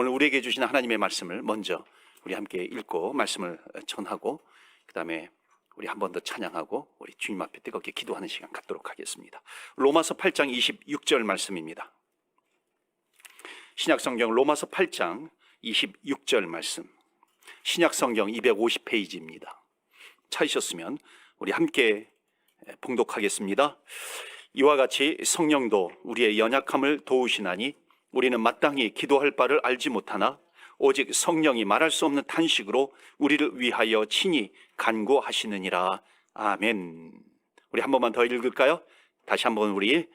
오늘 우리에게 주신 하나님의 말씀을 먼저 우리 함께 읽고 말씀을 전하고 그 다음에 우리 한 번 더 찬양하고 우리 주님 앞에 뜨겁게 기도하는 시간 갖도록 하겠습니다. 로마서 8장 26절 말씀입니다. 신약성경 로마서 8장 26절 말씀, 신약성경 250페이지입니다. 찾으셨으면 우리 함께 봉독하겠습니다. 이와 같이 성령도 우리의 연약함을 도우시나니 우리는 마땅히 기도할 바를 알지 못하나 오직 성령이 말할 수 없는 탄식으로 우리를 위하여 친히 간구하시느니라. 아멘. 우리 한 번만 더 읽을까요? 다시 한번 우리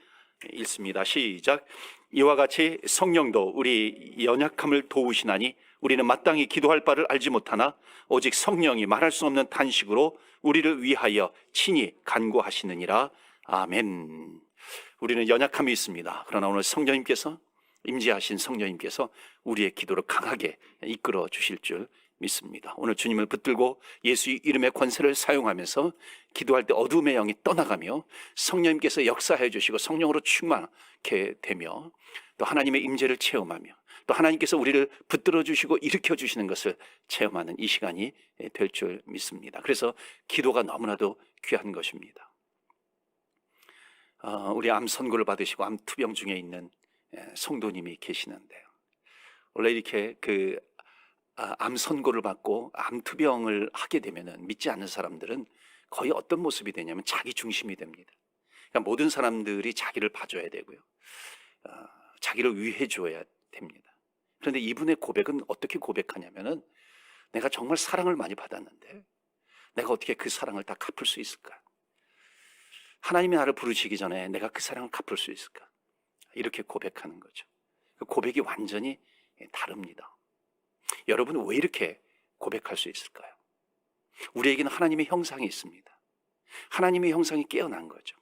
읽습니다. 시작. 이와 같이 성령도 우리 연약함을 도우시나니 우리는 마땅히 기도할 바를 알지 못하나 오직 성령이 말할 수 없는 탄식으로 우리를 위하여 친히 간구하시느니라. 아멘. 우리는 연약함이 있습니다. 그러나 오늘 성령님께서, 임재하신 성령님께서 우리의 기도를 강하게 이끌어 주실 줄 믿습니다. 오늘 주님을 붙들고 예수 이름의 권세를 사용하면서 기도할 때 어둠의 영이 떠나가며 성령님께서 역사해 주시고 성령으로 충만하게 되며 또 하나님의 임재를 체험하며 또 하나님께서 우리를 붙들어 주시고 일으켜 주시는 것을 체험하는 이 시간이 될 줄 믿습니다. 그래서 기도가 너무나도 귀한 것입니다. 우리 암 선고를 받으시고 암 투병 중에 있는 성도님이 계시는데요. 원래 이렇게 암 선고를 받고 암 투병을 하게 되면은 믿지 않는 사람들은 거의 어떤 모습이 되냐면 자기 중심이 됩니다. 그러니까 모든 사람들이 자기를 봐줘야 되고요, 자기를 위해 줘야 됩니다. 그런데 이분의 고백은 어떻게 고백하냐면은 내가 정말 사랑을 많이 받았는데 내가 어떻게 그 사랑을 다 갚을 수 있을까? 하나님이 나를 부르시기 전에 내가 그 사랑을 갚을 수 있을까? 이렇게 고백하는 거죠. 그 고백이 완전히 다릅니다. 여러분, 왜 이렇게 고백할 수 있을까요? 우리에게는 하나님의 형상이 있습니다. 하나님의 형상이 깨어난 거죠.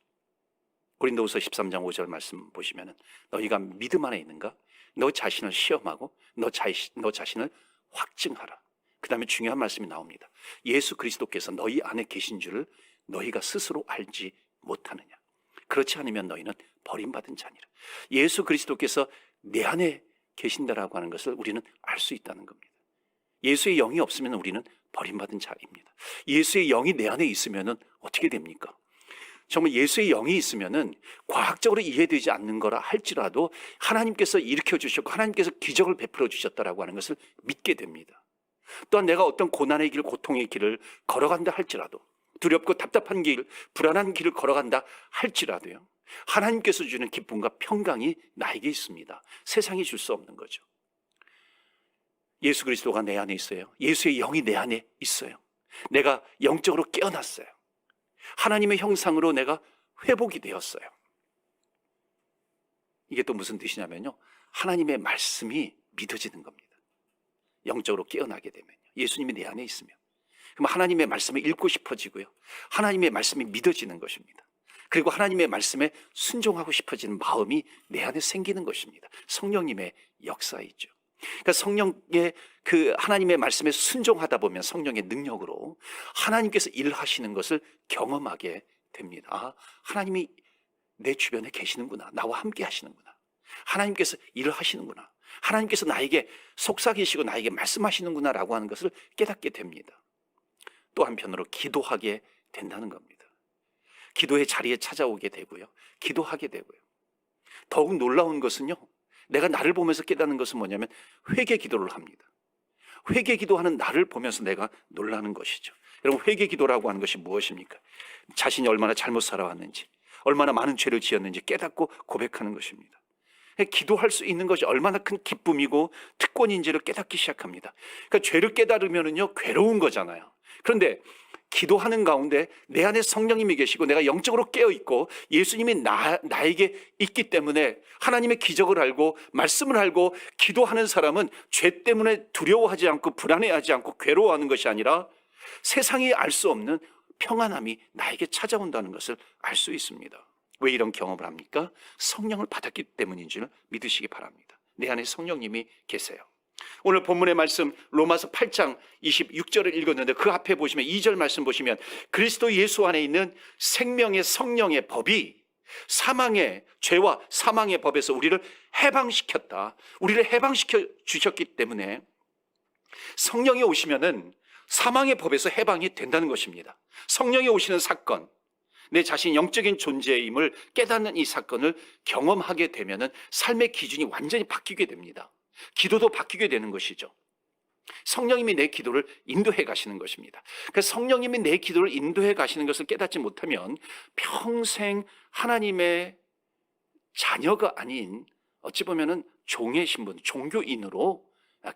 고린도후서 13장 5절 말씀 보시면 너희가 믿음 안에 있는가? 너 자신을 시험하고 너 자신을 확증하라. 그 다음에 중요한 말씀이 나옵니다. 예수 그리스도께서 너희 안에 계신 줄을 너희가 스스로 알지 못하느냐? 그렇지 않으면 너희는 버림받은 자니라. 예수 그리스도께서 내 안에 계신다라고 하는 것을 우리는 알 수 있다는 겁니다. 예수의 영이 없으면 우리는 버림받은 자입니다. 예수의 영이 내 안에 있으면 어떻게 됩니까? 정말 예수의 영이 있으면 과학적으로 이해되지 않는 거라 할지라도 하나님께서 일으켜 주셨고 하나님께서 기적을 베풀어 주셨다라고 하는 것을 믿게 됩니다. 또한 내가 어떤 고난의 길, 고통의 길을 걸어간다 할지라도, 두렵고 답답한 길, 불안한 길을 걸어간다 할지라도요, 하나님께서 주는 기쁨과 평강이 나에게 있습니다. 세상이 줄 수 없는 거죠. 예수 그리스도가 내 안에 있어요. 예수의 영이 내 안에 있어요. 내가 영적으로 깨어났어요. 하나님의 형상으로 내가 회복이 되었어요. 이게 또 무슨 뜻이냐면요, 하나님의 말씀이 믿어지는 겁니다. 영적으로 깨어나게 되면요, 예수님이 내 안에 있으면 그럼 하나님의 말씀을 읽고 싶어지고요, 하나님의 말씀이 믿어지는 것입니다. 그리고 하나님의 말씀에 순종하고 싶어지는 마음이 내 안에 생기는 것입니다. 성령님의 역사이죠. 그러니까 성령의 하나님의 말씀에 순종하다 보면 성령의 능력으로 하나님께서 일하시는 것을 경험하게 됩니다. 아, 하나님이 내 주변에 계시는구나. 나와 함께 하시는구나. 하나님께서 일을 하시는구나. 하나님께서 나에게 속삭이시고 나에게 말씀하시는구나 라고 하는 것을 깨닫게 됩니다. 또 한편으로 기도하게 된다는 겁니다. 기도의 자리에 찾아오게 되고요, 기도하게 되고요. 더욱 놀라운 것은요, 내가 나를 보면서 깨닫는 것은 뭐냐면 회개 기도를 합니다. 회개 기도하는 나를 보면서 내가 놀라는 것이죠. 여러분, 회개 기도라고 하는 것이 무엇입니까? 자신이 얼마나 잘못 살아왔는지, 얼마나 많은 죄를 지었는지 깨닫고 고백하는 것입니다. 기도할 수 있는 것이 얼마나 큰 기쁨이고 특권인지를 깨닫기 시작합니다. 그러니까 죄를 깨달으면은요, 괴로운 거잖아요. 그런데 기도하는 가운데 내 안에 성령님이 계시고 내가 영적으로 깨어있고 예수님이 나에게 있기 때문에 하나님의 기적을 알고 말씀을 알고 기도하는 사람은 죄 때문에 두려워하지 않고 불안해하지 않고 괴로워하는 것이 아니라 세상이 알 수 없는 평안함이 나에게 찾아온다는 것을 알 수 있습니다. 왜 이런 경험을 합니까? 성령을 받았기 때문인 줄 믿으시기 바랍니다. 내 안에 성령님이 계세요. 오늘 본문의 말씀 로마서 8장 26절을 읽었는데 그 앞에 보시면 2절 말씀 보시면 그리스도 예수 안에 있는 생명의 성령의 법이 사망의 죄와 사망의 법에서 우리를 해방시켰다. 우리를 해방시켜 주셨기 때문에 성령이 오시면은 사망의 법에서 해방이 된다는 것입니다. 성령이 오시는 사건, 내 자신 영적인 존재임을 깨닫는 이 사건을 경험하게 되면은 삶의 기준이 완전히 바뀌게 됩니다. 기도도 바뀌게 되는 것이죠. 성령님이 내 기도를 인도해 가시는 것입니다. 그래서 성령님이 내 기도를 인도해 가시는 것을 깨닫지 못하면 평생 하나님의 자녀가 아닌 어찌 보면은 종의 신분, 종교인으로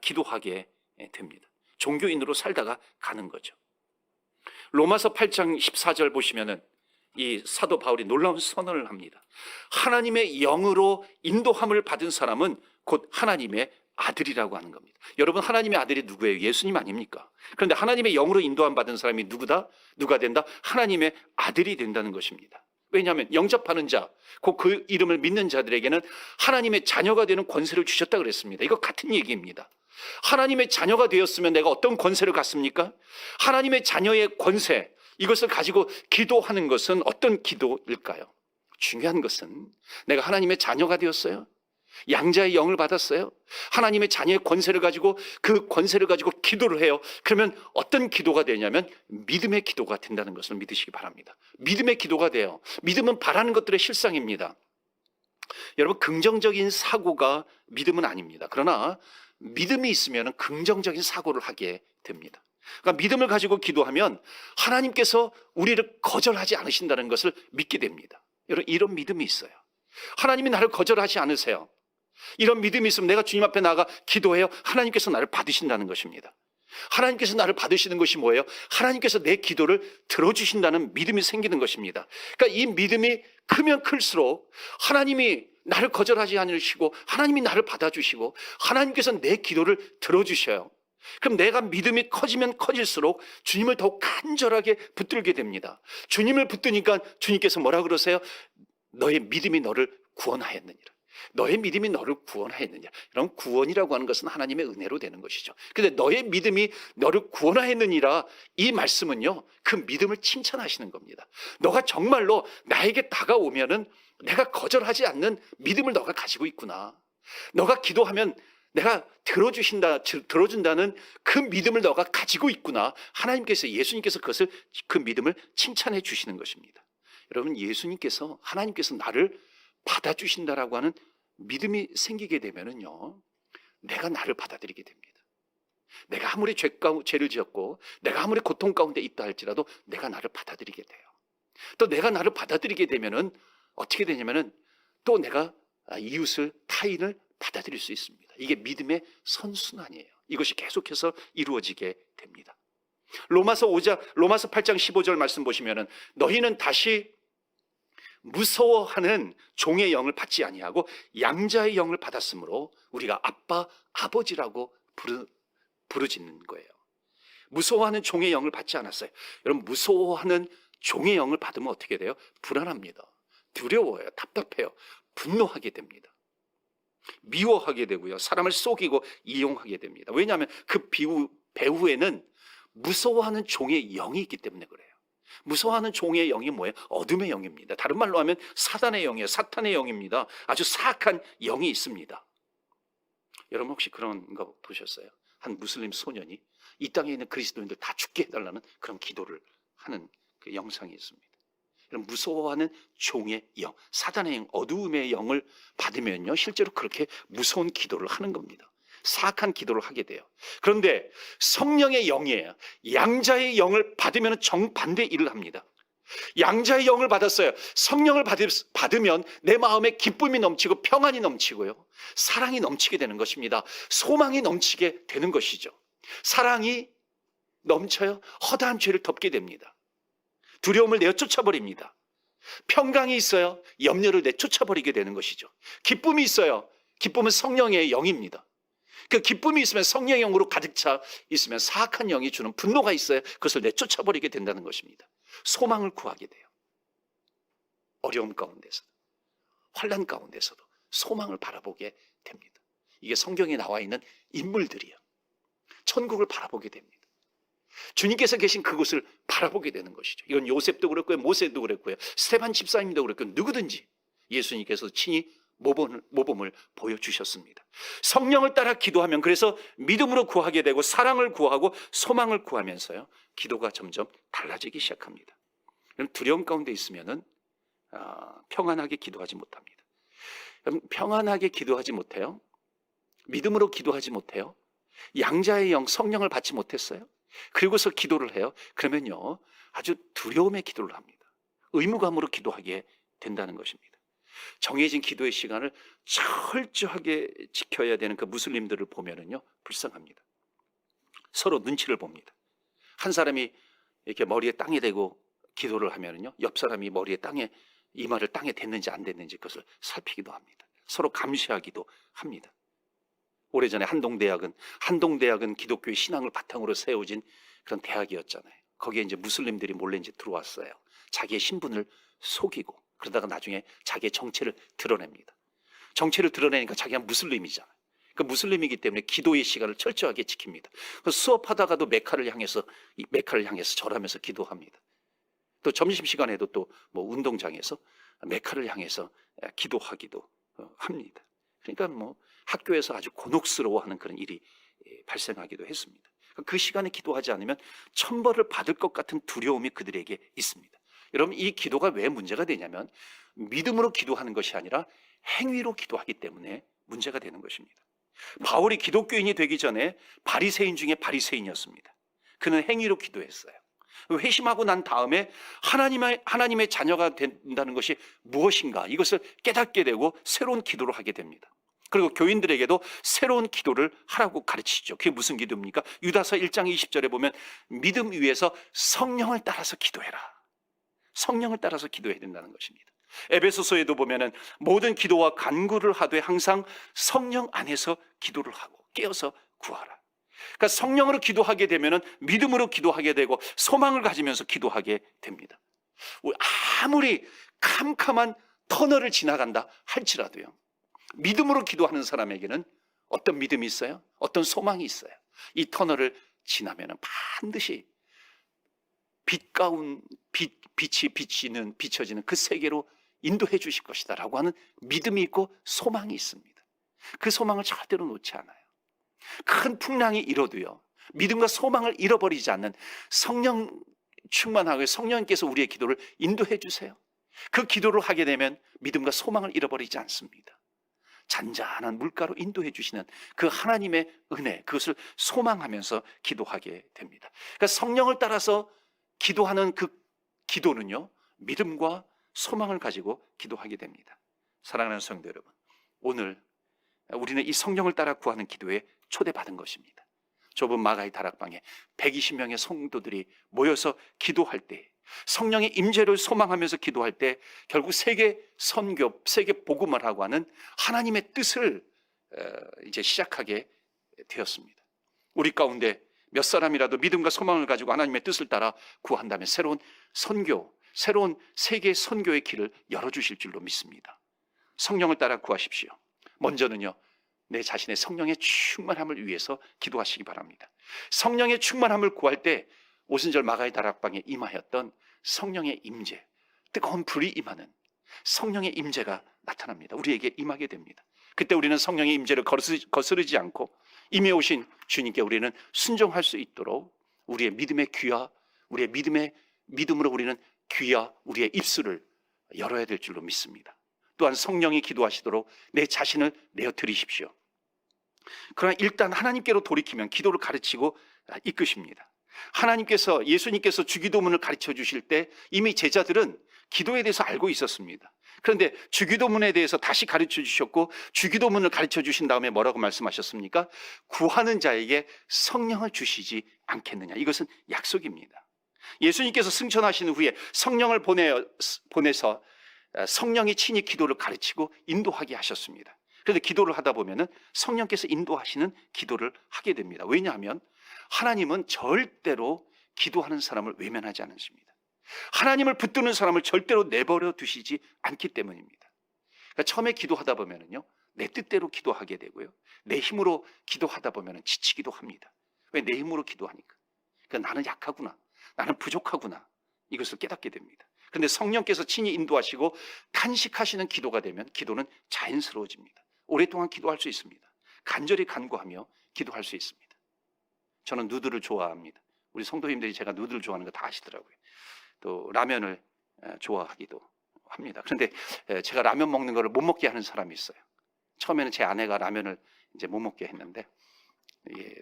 기도하게 됩니다. 종교인으로 살다가 가는 거죠. 로마서 8장 14절 보시면은 이 사도 바울이 놀라운 선언을 합니다. 하나님의 영으로 인도함을 받은 사람은 곧 하나님의 아들이라고 하는 겁니다. 여러분, 하나님의 아들이 누구예요? 예수님 아닙니까? 그런데 하나님의 영으로 인도함 받은 사람이 누구다? 누가 된다? 하나님의 아들이 된다는 것입니다. 왜냐하면 영접하는 자, 곧 그 이름을 믿는 자들에게는 하나님의 자녀가 되는 권세를 주셨다 그랬습니다. 이거 같은 얘기입니다. 하나님의 자녀가 되었으면 내가 어떤 권세를 갖습니까? 하나님의 자녀의 권세, 이것을 가지고 기도하는 것은 어떤 기도일까요? 중요한 것은 내가 하나님의 자녀가 되었어요. 양자의 영을 받았어요. 하나님의 자녀의 권세를 가지고 그 권세를 가지고 기도를 해요. 그러면 어떤 기도가 되냐면 믿음의 기도가 된다는 것을 믿으시기 바랍니다. 믿음의 기도가 돼요. 믿음은 바라는 것들의 실상입니다. 여러분, 긍정적인 사고가 믿음은 아닙니다. 그러나 믿음이 있으면 긍정적인 사고를 하게 됩니다. 그러니까 믿음을 가지고 기도하면 하나님께서 우리를 거절하지 않으신다는 것을 믿게 됩니다. 여러분, 이런 믿음이 있어요. 하나님이 나를 거절하지 않으세요. 이런 믿음이 있으면 내가 주님 앞에 나가 기도해요. 하나님께서 나를 받으신다는 것입니다. 하나님께서 나를 받으시는 것이 뭐예요? 하나님께서 내 기도를 들어주신다는 믿음이 생기는 것입니다. 그러니까 이 믿음이 크면 클수록 하나님이 나를 거절하지 않으시고 하나님이 나를 받아주시고 하나님께서 내 기도를 들어주셔요. 그럼 내가 믿음이 커지면 커질수록 주님을 더욱 간절하게 붙들게 됩니다. 주님을 붙드니까 주님께서 뭐라 그러세요? 너의 믿음이 너를 구원하였느니라. 너의 믿음이 너를 구원하였느냐. 이런 구원이라고 하는 것은 하나님의 은혜로 되는 것이죠. 근데 너의 믿음이 너를 구원하였느니라, 이 말씀은요, 그 믿음을 칭찬하시는 겁니다. 너가 정말로 나에게 다가오면은 내가 거절하지 않는 믿음을 너가 가지고 있구나. 너가 기도하면 내가 들어준다는 그 믿음을 너가 가지고 있구나. 하나님께서, 예수님께서 그 믿음을 칭찬해 주시는 것입니다. 여러분, 예수님께서, 하나님께서 나를 받아주신다라고 하는 믿음이 생기게 되면은요, 내가 나를 받아들이게 됩니다. 내가 아무리 죄를 지었고 내가 아무리 고통 가운데 있다 할지라도 내가 나를 받아들이게 돼요. 또 내가 나를 받아들이게 되면은 어떻게 되냐면은 또 내가 이웃을, 타인을 받아들일 수 있습니다. 이게 믿음의 선순환이에요. 이것이 계속해서 이루어지게 됩니다. 로마서 8장 15절 말씀 보시면은 너희는 다시 무서워하는 종의 영을 받지 아니하고 양자의 영을 받았으므로 우리가 아빠, 아버지라고 부르짖는 거예요. 무서워하는 종의 영을 받지 않았어요. 여러분, 무서워하는 종의 영을 받으면 어떻게 돼요? 불안합니다. 두려워요. 답답해요. 분노하게 됩니다. 미워하게 되고요. 사람을 속이고 이용하게 됩니다. 왜냐하면 그 배후에는 무서워하는 종의 영이 있기 때문에 그래요. 무서워하는 종의 영이 뭐예요? 어둠의 영입니다. 다른 말로 하면 사단의 영이에요. 사탄의 영입니다. 아주 사악한 영이 있습니다. 여러분, 혹시 그런 거 보셨어요? 한 무슬림 소년이 이 땅에 있는 그리스도인들 다 죽게 해달라는 그런 기도를 하는 그 영상이 있습니다. 여러분, 무서워하는 종의 영, 사단의 영, 어두움의 영을 받으면요, 실제로 그렇게 무서운 기도를 하는 겁니다. 사악한 기도를 하게 돼요. 그런데 성령의 영이에요. 양자의 영을 받으면 정반대 일을 합니다. 양자의 영을 받았어요. 성령을 받으면 내 마음에 기쁨이 넘치고 평안이 넘치고요, 사랑이 넘치게 되는 것입니다. 소망이 넘치게 되는 것이죠. 사랑이 넘쳐요. 허다한 죄를 덮게 됩니다. 두려움을 내쫓아버립니다. 평강이 있어요. 염려를 내쫓아버리게 되는 것이죠. 기쁨이 있어요. 기쁨은 성령의 영입니다. 그 기쁨이 있으면, 성령의 영으로 가득 차 있으면 사악한 영이 주는 분노가 있어요. 그것을 내쫓아버리게 된다는 것입니다. 소망을 구하게 돼요. 어려움 가운데서도, 환난 가운데서도 소망을 바라보게 됩니다. 이게 성경에 나와 있는 인물들이요, 천국을 바라보게 됩니다. 주님께서 계신 그곳을 바라보게 되는 것이죠. 이건 요셉도 그랬고요, 모세도 그랬고요, 스데반 집사님도 그랬고요, 누구든지 예수님께서 친히 모범을 보여주셨습니다. 성령을 따라 기도하면, 그래서 믿음으로 구하게 되고 사랑을 구하고 소망을 구하면서요, 기도가 점점 달라지기 시작합니다. 두려움 가운데 있으면은 평안하게 기도하지 못합니다. 평안하게 기도하지 못해요. 믿음으로 기도하지 못해요. 양자의 영 성령을 받지 못했어요. 그리고서 기도를 해요. 그러면요, 아주 두려움의 기도를 합니다. 의무감으로 기도하게 된다는 것입니다. 정해진 기도의 시간을 철저하게 지켜야 되는 그 무슬림들을 보면은요, 불쌍합니다. 서로 눈치를 봅니다. 한 사람이 이렇게 머리에 땅에 대고 기도를 하면은요, 옆 사람이 머리에 이마를 땅에 댔는지 안 댔는지 그것을 살피기도 합니다. 서로 감시하기도 합니다. 오래전에 한동대학은 기독교의 신앙을 바탕으로 세워진 그런 대학이었잖아요. 거기에 이제 무슬림들이 몰래 이제 들어왔어요. 자기의 신분을 속이고, 그러다가 나중에 자기의 정체를 드러냅니다. 정체를 드러내니까 자기가 무슬림이잖아요. 그 무슬림이기 때문에 기도의 시간을 철저하게 지킵니다. 수업하다가도 메카를 향해서 절하면서 기도합니다. 또 점심시간에도 또 뭐 운동장에서 메카를 향해서 기도하기도 합니다. 그러니까 뭐 학교에서 아주 곤혹스러워하는 그런 일이 발생하기도 했습니다. 그 시간에 기도하지 않으면 천벌을 받을 것 같은 두려움이 그들에게 있습니다. 여러분, 이 기도가 왜 문제가 되냐면 믿음으로 기도하는 것이 아니라 행위로 기도하기 때문에 문제가 되는 것입니다. 바울이 기독교인이 되기 전에 바리새인 중에 바리새인이었습니다. 그는 행위로 기도했어요. 회심하고 난 다음에 하나님의 자녀가 된다는 것이 무엇인가, 이것을 깨닫게 되고 새로운 기도를 하게 됩니다. 그리고 교인들에게도 새로운 기도를 하라고 가르치죠. 그게 무슨 기도입니까? 유다서 1장 20절에 보면 믿음 위에서 성령을 따라서 기도해라. 성령을 따라서 기도해야 된다는 것입니다. 에베소서에도 보면은 모든 기도와 간구를 하되 항상 성령 안에서 기도를 하고 깨어서 구하라. 그러니까 성령으로 기도하게 되면은 믿음으로 기도하게 되고 소망을 가지면서 기도하게 됩니다. 아무리 캄캄한 터널을 지나간다 할지라도요, 믿음으로 기도하는 사람에게는 어떤 믿음이 있어요? 어떤 소망이 있어요? 이 터널을 지나면은 반드시 빛이 비춰지는 그 세계로 인도해 주실 것이다 라고 하는 믿음이 있고 소망이 있습니다. 그 소망을 절대로 놓지 않아요. 큰 풍랑이 일어도요, 믿음과 소망을 잃어버리지 않는 성령 충만하고 성령께서 우리의 기도를 인도해 주세요. 그 기도를 하게 되면 믿음과 소망을 잃어버리지 않습니다. 잔잔한 물가로 인도해 주시는 그 하나님의 은혜, 그것을 소망하면서 기도하게 됩니다. 그러니까 성령을 따라서 기도하는 그 기도는요, 믿음과 소망을 가지고 기도하게 됩니다. 사랑하는 성도 여러분, 오늘 우리는 이 성령을 따라 구하는 기도에 초대받은 것입니다. 좁은 마가의 다락방에 120명의 성도들이 모여서 기도할 때, 성령의 임재를 소망하면서 기도할 때 결국 세계 선교, 세계 복음을 하고 하는 하나님의 뜻을 이제 시작하게 되었습니다. 우리 가운데 몇 사람이라도 믿음과 소망을 가지고 하나님의 뜻을 따라 구한다면 새로운 선교, 새로운 세계 선교의 길을 열어주실 줄로 믿습니다. 성령을 따라 구하십시오. 먼저는요, 내 자신의 성령의 충만함을 위해서 기도하시기 바랍니다. 성령의 충만함을 구할 때 오순절 마가의 다락방에 임하였던 성령의 임재, 뜨거운 불이 임하는 성령의 임재가 나타납니다. 우리에게 임하게 됩니다. 그때 우리는 성령의 임재를 거스르지 않고 임해 오신 주님께 우리는 순종할 수 있도록 우리의 믿음의 귀와 우리의 믿음으로 우리는 귀와 우리의 입술을 열어야 될 줄로 믿습니다. 또한 성령이 기도하시도록 내 자신을 내어드리십시오. 그러나 일단 하나님께로 돌이키면 기도를 가르치고 이끄십니다. 예수님께서 주기도문을 가르쳐 주실 때 이미 제자들은 기도에 대해서 알고 있었습니다. 그런데 주기도문에 대해서 다시 가르쳐 주셨고, 주기도문을 가르쳐 주신 다음에 뭐라고 말씀하셨습니까? 구하는 자에게 성령을 주시지 않겠느냐. 이것은 약속입니다. 예수님께서 승천하신 후에 성령을 보내서 성령이 친히 기도를 가르치고 인도하게 하셨습니다. 그런데 기도를 하다 보면은 성령께서 인도하시는 기도를 하게 됩니다. 왜냐하면 하나님은 절대로 기도하는 사람을 외면하지 않으십니다. 하나님을 붙드는 사람을 절대로 내버려 두시지 않기 때문입니다. 그러니까 처음에 기도하다 보면은요, 내 뜻대로 기도하게 되고요, 내 힘으로 기도하다 보면은 지치기도 합니다. 왜? 내 힘으로 기도하니까. 그러니까 나는 약하구나, 나는 부족하구나, 이것을 깨닫게 됩니다. 그런데 성령께서 친히 인도하시고 탄식하시는 기도가 되면 기도는 자연스러워집니다. 오랫동안 기도할 수 있습니다. 간절히 간구하며 기도할 수 있습니다. 저는 누드를 좋아합니다. 우리 성도님들이 제가 누드를 좋아하는 거 다 아시더라고요. 또 라면을 좋아하기도 합니다. 그런데 제가 라면 먹는 거를 못 먹게 하는 사람이 있어요. 처음에는 제 아내가 라면을 이제 못 먹게 했는데,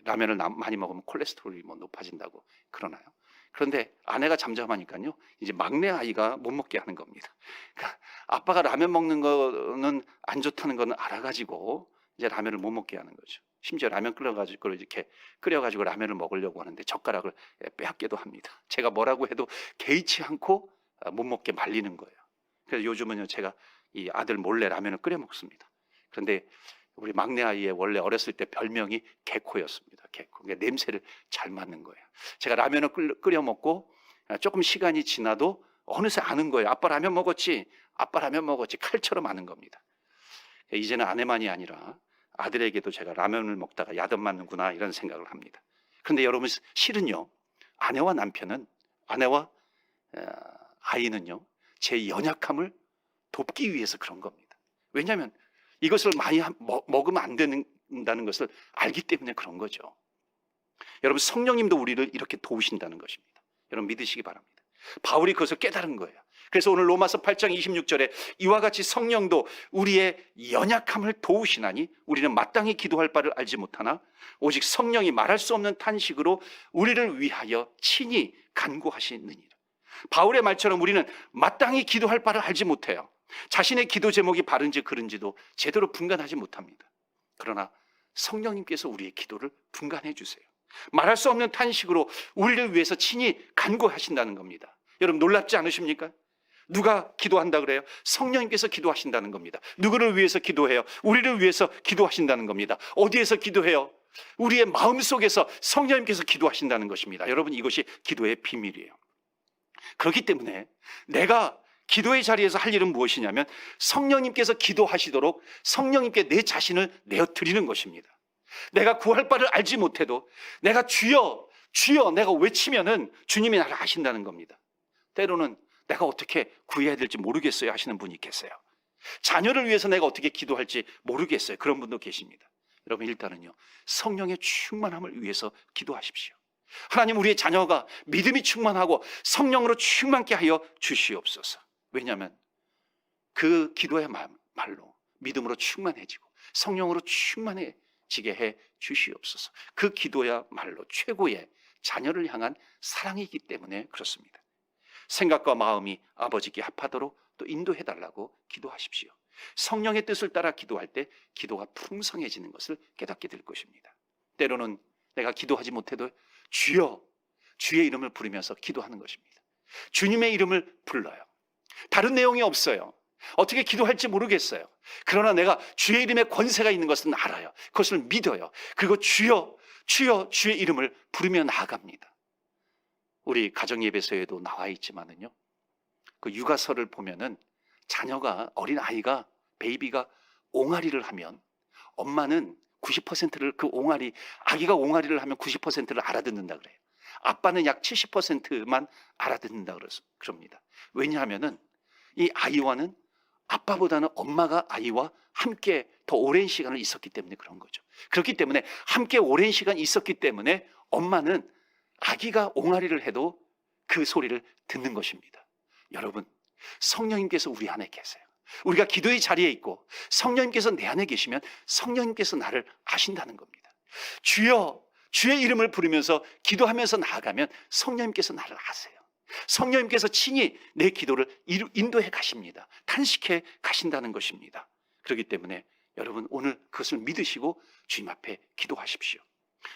라면을 많이 먹으면 콜레스테롤이 뭐 높아진다고 그러나요? 그런데 아내가 잠잠하니까요, 이제 막내 아이가 못 먹게 하는 겁니다. 그러니까 아빠가 라면 먹는 거는 안 좋다는 건 알아가지고 이제 라면을 못 먹게 하는 거죠. 심지어 라면 끓여가지고 이렇게 끓여가지고 라면을 먹으려고 하는데 젓가락을 빼앗기도 합니다. 제가 뭐라고 해도 개의치 않고 못 먹게 말리는 거예요. 그래서 요즘은요, 제가 이 아들 몰래 라면을 끓여 먹습니다. 그런데 우리 막내 아이의 원래 어렸을 때 별명이 개코였습니다. 개코. 그러니까 냄새를 잘 맡는 거예요. 제가 라면을 끓여 먹고 조금 시간이 지나도 어느새 아는 거예요. 아빠 라면 먹었지? 아빠 라면 먹었지? 칼처럼 아는 겁니다. 이제는 아내만이 아니라 아들에게도 제가 라면을 먹다가 야단 맞는구나, 이런 생각을 합니다. 그런데 여러분, 실은요, 아내와 남편은, 아내와 아이는요, 제 연약함을 돕기 위해서 그런 겁니다. 왜냐하면 이것을 많이 먹으면 안 된다는 것을 알기 때문에 그런 거죠. 여러분, 성령님도 우리를 이렇게 도우신다는 것입니다. 여러분, 믿으시기 바랍니다. 바울이 그것을 깨달은 거예요. 그래서 오늘 로마서 8장 26절에 이와 같이 성령도 우리의 연약함을 도우시나니 우리는 마땅히 기도할 바를 알지 못하나 오직 성령이 말할 수 없는 탄식으로 우리를 위하여 친히 간구하시느니라. 바울의 말처럼 우리는 마땅히 기도할 바를 알지 못해요. 자신의 기도 제목이 바른지 그른지도 제대로 분간하지 못합니다. 그러나 성령님께서 우리의 기도를 분간해 주세요. 말할 수 없는 탄식으로 우리를 위해서 친히 간구하신다는 겁니다. 여러분, 놀랍지 않으십니까? 누가 기도한다 그래요? 성령님께서 기도하신다는 겁니다. 누구를 위해서 기도해요? 우리를 위해서 기도하신다는 겁니다. 어디에서 기도해요? 우리의 마음속에서 성령님께서 기도하신다는 것입니다. 여러분, 이것이 기도의 비밀이에요. 그렇기 때문에 내가 기도의 자리에서 할 일은 무엇이냐면 성령님께서 기도하시도록 성령님께 내 자신을 내어드리는 것입니다. 내가 구할 바를 알지 못해도 내가 주여 주여 내가 외치면은 주님이 나를 아신다는 겁니다. 때로는 내가 어떻게 구해야 될지 모르겠어요 하시는 분이 계세요. 자녀를 위해서 내가 어떻게 기도할지 모르겠어요. 그런 분도 계십니다. 여러분, 일단은요, 성령의 충만함을 위해서 기도하십시오. 하나님, 우리의 자녀가 믿음이 충만하고 성령으로 충만케 하여 주시옵소서. 왜냐하면 그 기도의 말로 믿음으로 충만해지고 성령으로 충만해지게 해 주시옵소서. 그 기도야말로 최고의 자녀를 향한 사랑이기 때문에 그렇습니다. 생각과 마음이 아버지께 합하도록 또 인도해달라고 기도하십시오. 성령의 뜻을 따라 기도할 때 기도가 풍성해지는 것을 깨닫게 될 것입니다. 때로는 내가 기도하지 못해도 주여 주의 이름을 부르면서 기도하는 것입니다. 주님의 이름을 불러요. 다른 내용이 없어요. 어떻게 기도할지 모르겠어요. 그러나 내가 주의 이름에 권세가 있는 것은 알아요. 그것을 믿어요. 그리고 주여 주여 주의 이름을 부르며 나아갑니다. 우리 가정예배서에도 나와 있지만은요, 그 육아서를 보면은 자녀가, 어린 아이가, 베이비가 옹알이를 하면 엄마는 90%를 그 옹알이, 아기가 옹알이를 하면 90%를 알아듣는다 그래요. 아빠는 약 70%만 알아듣는다 그럽니다. 왜냐하면은 이 아이와는 아빠보다는 엄마가 아이와 함께 더 오랜 시간을 있었기 때문에 그런 거죠. 그렇기 때문에 함께 오랜 시간 있었기 때문에 엄마는 아기가 옹알이를 해도 그 소리를 듣는 것입니다. 여러분, 성령님께서 우리 안에 계세요. 우리가 기도의 자리에 있고 성령님께서 내 안에 계시면 성령님께서 나를 아신다는 겁니다. 주여 주의 이름을 부르면서 기도하면서 나아가면 성령님께서 나를 아세요. 성령님께서 친히 내 기도를 인도해 가십니다. 탄식해 가신다는 것입니다. 그렇기 때문에 여러분, 오늘 그것을 믿으시고 주님 앞에 기도하십시오.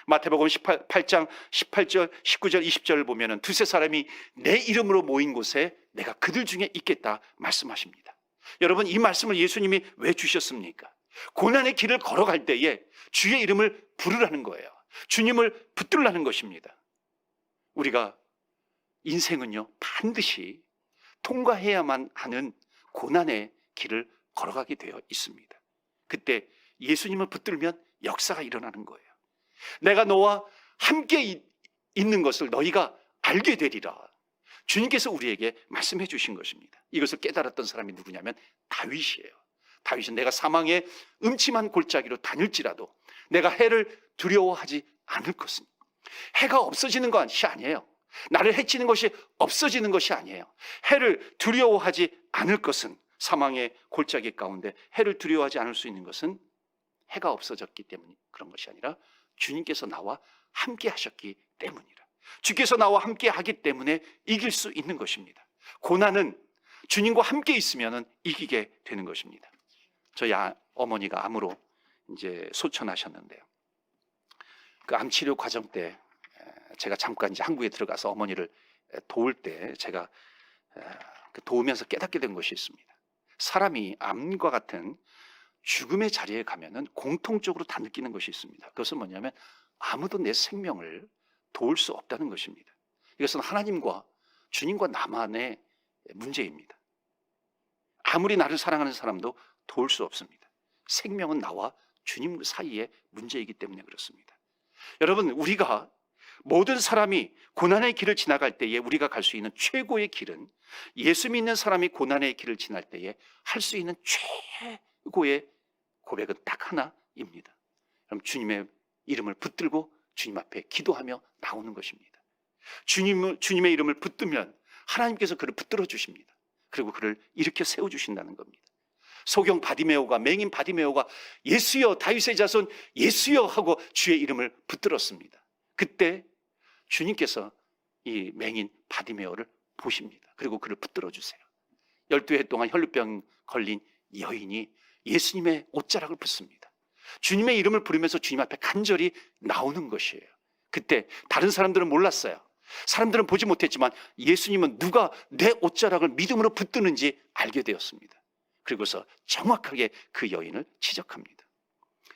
마태복음 8장 18절, 19절, 20절을 보면 두세 사람이 내 이름으로 모인 곳에 내가 그들 중에 있겠다 말씀하십니다. 여러분, 이 말씀을 예수님이 왜 주셨습니까? 고난의 길을 걸어갈 때에 주의 이름을 부르라는 거예요. 주님을 붙들라는 것입니다. 우리가 인생은요, 반드시 통과해야만 하는 고난의 길을 걸어가게 되어 있습니다. 그때 예수님을 붙들면 역사가 일어나는 거예요. 내가 너와 함께 있는 것을 너희가 알게 되리라. 주님께서 우리에게 말씀해 주신 것입니다. 이것을 깨달았던 사람이 누구냐면 다윗이에요. 다윗은 내가 사망의 음침한 골짜기로 다닐지라도 내가 해를 두려워하지 않을 것은, 해가 없어지는 것이 아니에요. 나를 해치는 것이 없어지는 것이 아니에요. 해를 두려워하지 않을 것은, 사망의 골짜기 가운데 해를 두려워하지 않을 수 있는 것은 해가 없어졌기 때문에 그런 것이 아니라 주님께서 나와 함께 하셨기 때문이라. 주께서 나와 함께 하기 때문에 이길 수 있는 것입니다. 고난은 주님과 함께 있으면 이기게 되는 것입니다. 저희 어머니가 암으로 이제 소천하셨는데요. 그 암 치료 과정 때 제가 잠깐 이제 한국에 들어가서 어머니를 도울 때 제가 도우면서 깨닫게 된 것이 있습니다. 사람이 암과 같은 죽음의 자리에 가면은 공통적으로 다 느끼는 것이 있습니다. 그것은 뭐냐면 아무도 내 생명을 도울 수 없다는 것입니다. 이것은 하나님과 주님과 나만의 문제입니다. 아무리 나를 사랑하는 사람도 도울 수 없습니다. 생명은 나와 주님 사이의 문제이기 때문에 그렇습니다. 여러분, 우리가 모든 사람이 고난의 길을 지나갈 때에 우리가 갈 수 있는 최고의 길은, 예수 믿는 사람이 고난의 길을 지날 때에 할 수 있는 최고의 고백은 딱 하나입니다. 그럼 주님의 이름을 붙들고 주님 앞에 기도하며 나오는 것입니다. 주님의 이름을 붙들면 하나님께서 그를 붙들어 주십니다. 그리고 그를 일으켜 세워 주신다는 겁니다. 소경 바디메오가, 맹인 바디메오가 예수여, 다윗의 자손 예수여 하고 주의 이름을 붙들었습니다. 그때 주님께서 이 맹인 바디메오를 보십니다. 그리고 그를 붙들어 주세요. 12해 동안 혈루병 걸린 여인이 예수님의 옷자락을 붙습니다. 주님의 이름을 부르면서 주님 앞에 간절히 나오는 것이에요. 그때 다른 사람들은 몰랐어요. 사람들은 보지 못했지만 예수님은 누가 내 옷자락을 믿음으로 붙드는지 알게 되었습니다. 그리고서 정확하게 그 여인을 지적합니다.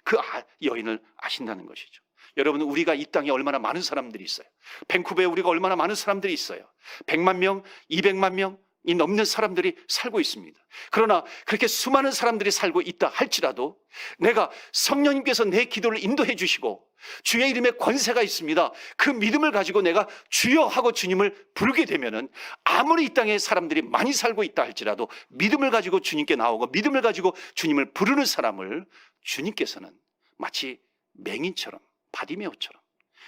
그 여인을 아신다는 것이죠. 여러분, 우리가 이 땅에 얼마나 많은 사람들이 있어요. 밴쿠버에 우리가 얼마나 많은 사람들이 있어요. 100만 명, 200만 명이 넘는 사람들이 살고 있습니다. 그러나 그렇게 수많은 사람들이 살고 있다 할지라도 내가 성령님께서 내 기도를 인도해 주시고 주의 이름에 권세가 있습니다. 그 믿음을 가지고 내가 주여 하고 주님을 부르게 되면은 아무리 이 땅에 사람들이 많이 살고 있다 할지라도 믿음을 가지고 주님께 나오고 믿음을 가지고 주님을 부르는 사람을 주님께서는 마치 맹인처럼, 바디메오처럼,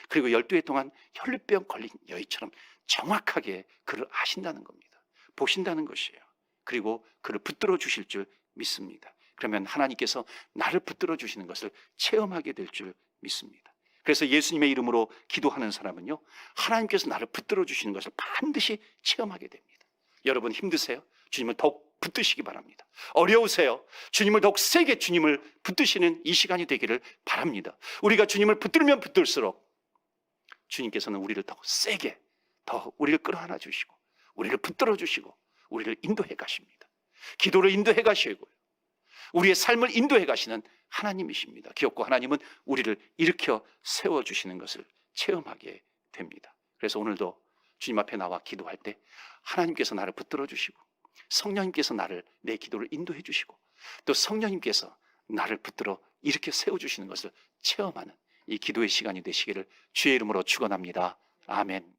그리고 12해 동안 혈루병 걸린 여인처럼 정확하게 그를 아신다는 겁니다. 보신다는 것이에요. 그리고 그를 붙들어 주실 줄 믿습니다. 그러면 하나님께서 나를 붙들어 주시는 것을 체험하게 될 줄 믿습니다. 그래서 예수님의 이름으로 기도하는 사람은요, 하나님께서 나를 붙들어 주시는 것을 반드시 체험하게 됩니다. 여러분, 힘드세요? 주님을 더욱 붙드시기 바랍니다. 어려우세요? 주님을 더욱 세게 주님을 붙드시는 이 시간이 되기를 바랍니다. 우리가 주님을 붙들면 붙들수록 주님께서는 우리를 더 세게, 더 우리를 끌어안아 주시고 우리를 붙들어 주시고 우리를 인도해 가십니다. 기도를 인도해 가시고요, 우리의 삶을 인도해 가시는 하나님이십니다. 기업고 하나님은 우리를 일으켜 세워주시는 것을 체험하게 됩니다. 그래서 오늘도 주님 앞에 나와 기도할 때 하나님께서 나를 붙들어 주시고 성령님께서 나를, 내 기도를 인도해 주시고 또 성령님께서 나를 붙들어 일으켜 세워주시는 것을 체험하는 이 기도의 시간이 되시기를 주의 이름으로 축원합니다. 아멘.